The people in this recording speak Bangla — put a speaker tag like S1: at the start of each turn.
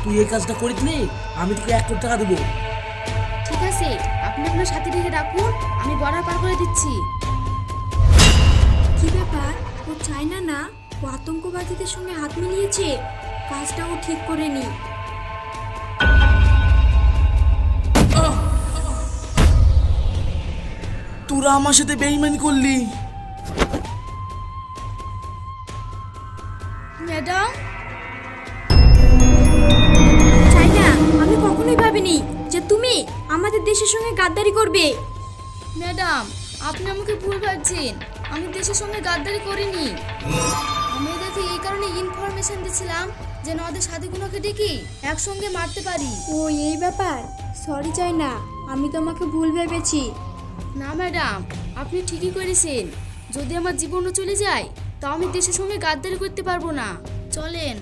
S1: তুই এই কাজটা করিস নি, আমি তোকে 1 কোটি টাকা দেবো।
S2: ঠিক আছে, আপনি আপনার সাথে রেখে রাখুন, আমি বর্ডার পার করে দিচ্ছি।
S3: কি ব্যাপার, ও চায় না না? ও আতঙ্কবাদীদের সঙ্গে হাত মিলিয়েছে, কাজটা ও ঠিক করেনি।
S1: তোরা আমার সাথে বেইমানি করলি।
S2: ম্যাডাম,
S3: চাই না, আমি কখনোই ভাবিনি যে তুমি আমাদের দেশের সঙ্গে গাদ্দারি করবে।
S2: ম্যাডাম আপনি আমাকে ভুল ভাবছেন, আমি দেশের সঙ্গে গাদ্দারি করিনি। আমি এদেরকে এই কারণে ইনফরমেশন দিচ্ছিলাম যেন ওদের সাথীগুলোকে ডেকে একসঙ্গে মারতে পারি।
S3: ও এই ব্যাপার, সরি চাই না, আমি তোমাকে ভুল ভেবেছি।
S2: না ম্যাডাম, আপনি ঠিকই করেছেন। যদি আমার জীবনও চলে যায় তাও আমি দেশের সঙ্গে গাদ্দারি করতে পারবো না। চলেন।